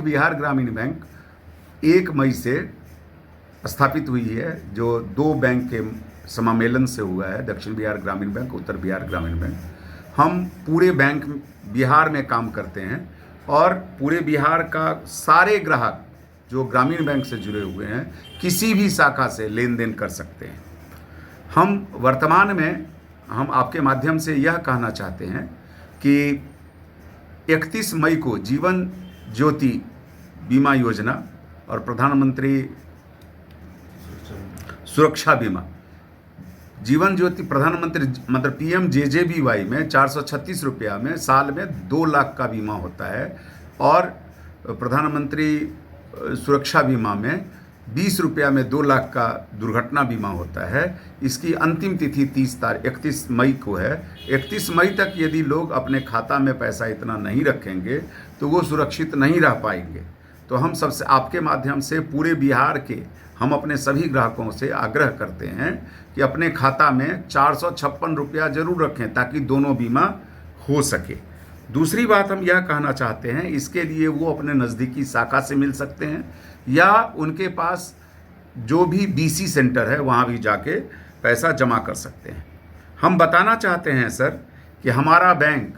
बिहार ग्रामीण बैंक 1 मई से स्थापित हुई है, जो 2 बैंक के समामेलन से हुआ है, दक्षिण बिहार ग्रामीण बैंक, उत्तर बिहार ग्रामीण बैंक। हम पूरे बैंक बिहार में काम करते हैं और पूरे बिहार का सारे ग्राहक जो ग्रामीण बैंक से जुड़े हुए हैं किसी भी शाखा से लेन देन कर सकते हैं। हम वर्तमान में हम आपके माध्यम से यह कहना चाहते हैं कि 31 मई को जीवन ज्योति बीमा योजना और प्रधानमंत्री सुरक्षा बीमा, जीवन ज्योति प्रधानमंत्री मतलब PMJJBY में 436 रुपया में साल में 2 लाख का बीमा होता है और प्रधानमंत्री सुरक्षा बीमा में 20 रुपया में 2 लाख का दुर्घटना बीमा होता है। इसकी अंतिम तिथि 31 मई को है। 31 मई तक यदि लोग अपने खाता में पैसा इतना नहीं रखेंगे तो वो सुरक्षित नहीं रह पाएंगे। तो हम सबसे आपके माध्यम से पूरे बिहार के हम अपने सभी ग्राहकों से आग्रह करते हैं कि अपने खाता में 456 रुपया जरूर रखें ताकि दोनों बीमा हो सके। दूसरी बात हम यह कहना चाहते हैं, इसके लिए वो अपने नज़दीकी शाखा से मिल सकते हैं या उनके पास जो भी BC सेंटर है वहाँ भी जाके पैसा जमा कर सकते हैं। हम बताना चाहते हैं सर कि हमारा बैंक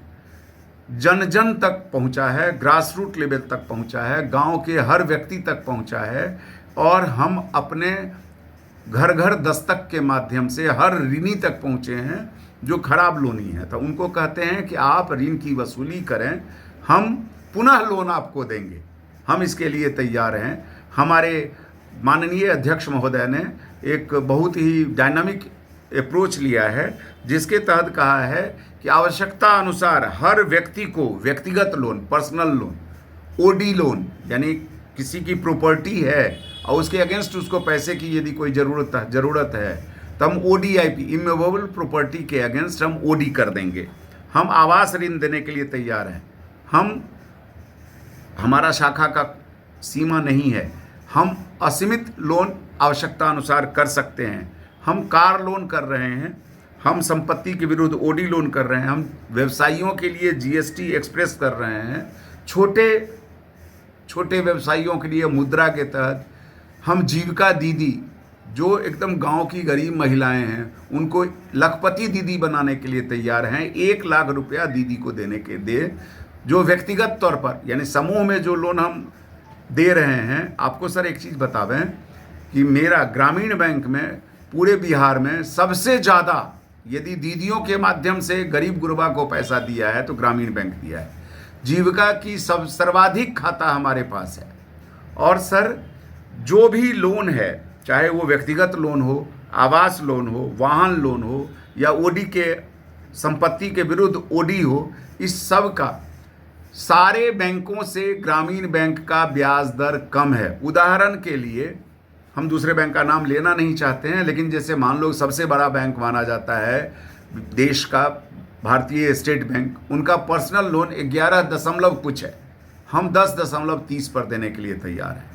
जन जन तक पहुंचा है, ग्रास रूट लेवल तक पहुंचा है, गांव के हर व्यक्ति तक पहुंचा है और हम अपने घर घर दस्तक के माध्यम से हर ऋणी तक पहुंचे हैं जो खराब लोनी है। तो उनको कहते हैं कि आप ऋण की वसूली करें, हम पुनः लोन आपको देंगे। हम इसके लिए तैयार हैं। हमारे माननीय अध्यक्ष महोदय ने एक बहुत ही डायनामिक अप्रोच लिया है जिसके तहत कहा है कि आवश्यकता अनुसार हर व्यक्ति को व्यक्तिगत loan, personal loan, OD loan यानी किसी की प्रॉपर्टी है और उसके अगेंस्ट उसको पैसे की यदि कोई ज़रूरत है तो हम ODIP इमूवेबल प्रॉपर्टी के अगेंस्ट हम OD कर देंगे। हम आवास ऋण देने के लिए तैयार हैं। हमारा शाखा का सीमा नहीं है, हम असीमित लोन आवश्यकता अनुसार कर सकते हैं। हम कार लोन कर रहे हैं, हम संपत्ति के विरुद्ध OD लोन कर रहे हैं, हम व्यवसायियों के लिए GST एक्सप्रेस कर रहे हैं, छोटे व्यवसायियों के लिए मुद्रा के तहत हम जीविका दीदी जो एकदम गांव की गरीब महिलाएं हैं उनको लखपति दीदी बनाने के लिए तैयार हैं। 1 लाख रुपया दीदी को जो व्यक्तिगत तौर पर यानी समूह में जो लोन हम दे रहे हैं। आपको सर एक चीज़ बतावें कि मेरा ग्रामीण बैंक में पूरे बिहार में सबसे ज़्यादा यदि दीदियों के माध्यम से गरीब गुरबा को पैसा दिया है तो ग्रामीण बैंक दिया है। जीविका की सर्वाधिक खाता हमारे पास है। और सर जो भी लोन है, चाहे वो व्यक्तिगत लोन हो, आवास लोन हो, वाहन लोन हो या OD के संपत्ति के विरुद्ध OD हो, इस सब का सारे बैंकों से ग्रामीण बैंक का ब्याज दर कम है। उदाहरण के लिए हम दूसरे बैंक का नाम लेना नहीं चाहते हैं, लेकिन जैसे मान लो सबसे बड़ा बैंक माना जाता है देश का भारतीय स्टेट बैंक, उनका पर्सनल लोन 11 दशमलव कुछ है, हम 10.30 पर देने के लिए तैयार हैं।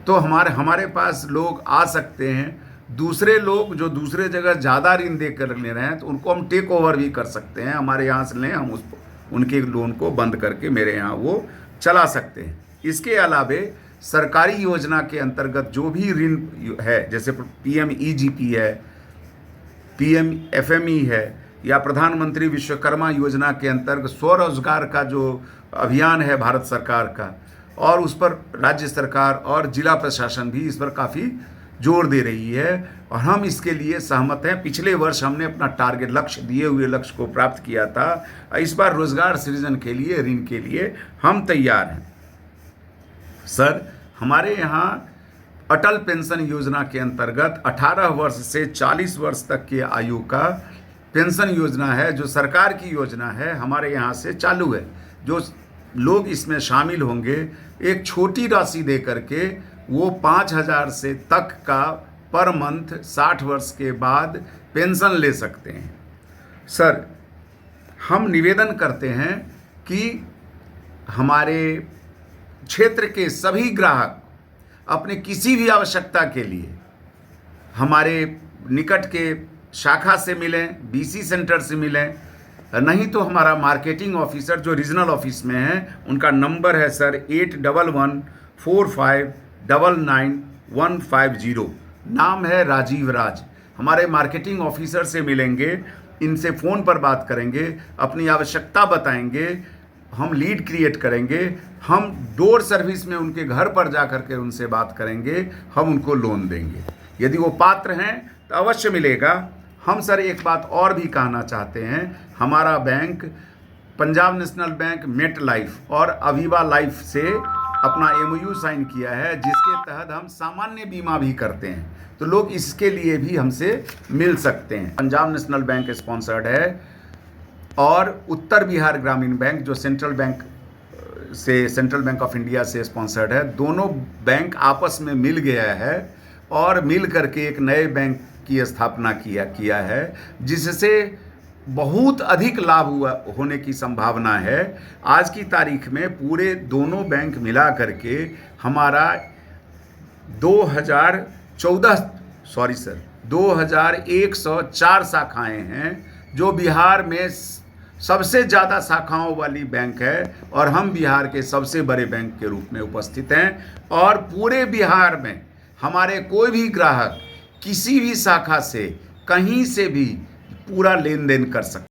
तो हमारे पास लोग आ सकते हैं। दूसरे लोग जो दूसरे जगह ज़्यादा ऋण दे कर ले रहे हैं तो उनको हम टेक ओवर भी कर सकते हैं। हमारे यहाँ से लें, हम उनके लोन को बंद करके मेरे यहाँ वो चला सकते हैं। इसके अलावे सरकारी योजना के अंतर्गत जो भी ऋण है, जैसे PMEGP है, PMFME है या प्रधानमंत्री विश्वकर्मा योजना के अंतर्गत स्वरोजगार का जो अभियान है भारत सरकार का, और उस पर राज्य सरकार और जिला प्रशासन भी इस पर काफ़ी जोर दे रही है और हम इसके लिए सहमत हैं। पिछले वर्ष हमने अपना टारगेट दिए हुए लक्ष्य को प्राप्त किया था। इस बार रोजगार सृजन के लिए, ऋण के लिए हम तैयार हैं। सर हमारे यहाँ अटल पेंशन योजना के अंतर्गत 18 वर्ष से 40 वर्ष तक के आयु का पेंशन योजना है, जो सरकार की योजना है, हमारे यहाँ से चालू है। जो लोग इसमें शामिल होंगे एक छोटी राशि दे करके वो 5,000 से तक का पर मंथ 60 वर्ष के बाद पेंशन ले सकते हैं। सर हम निवेदन करते हैं कि हमारे क्षेत्र के सभी ग्राहक अपने किसी भी आवश्यकता के लिए हमारे निकट के शाखा से मिलें, BC सेंटर से मिलें नहीं तो हमारा मार्केटिंग ऑफिसर जो रीजनल ऑफिस में है, उनका नंबर है सर 8114599150। नाम है राजीव राज। हमारे मार्केटिंग ऑफिसर से मिलेंगे, इनसे फ़ोन पर बात करेंगे, अपनी आवश्यकता बताएंगे, हम लीड क्रिएट करेंगे, हम डोर सर्विस में उनके घर पर जा कर के उनसे बात करेंगे, हम उनको लोन देंगे। यदि वो पात्र हैं तो अवश्य मिलेगा। हम सर एक बात और भी कहना चाहते हैं, हमारा bank Punjab national bank, MetLife और अवीवा लाइफ से अपना MOU साइन किया है, जिसके तहत हम सामान्य बीमा भी करते हैं, तो लोग इसके लिए भी हमसे मिल सकते हैं। पंजाब नेशनल बैंक स्पॉन्सर्ड है और उत्तर बिहार ग्रामीण बैंक जो सेंट्रल बैंक ऑफ इंडिया से स्पॉन्सर्ड है। दोनों बैंक आपस में मिल गया है और मिल करके एक नए बैंक की स्थापना किया है, जिससे बहुत अधिक लाभ होने की संभावना है। आज की तारीख में पूरे दोनों बैंक मिला करके हमारा 2104 शाखाएं हैं, जो बिहार में सबसे ज़्यादा शाखाओं वाली बैंक है, और हम बिहार के सबसे बड़े बैंक के रूप में उपस्थित हैं। और पूरे बिहार में हमारे कोई भी ग्राहक किसी भी शाखा से कहीं से भी पूरा लेन देन कर सकते हैं।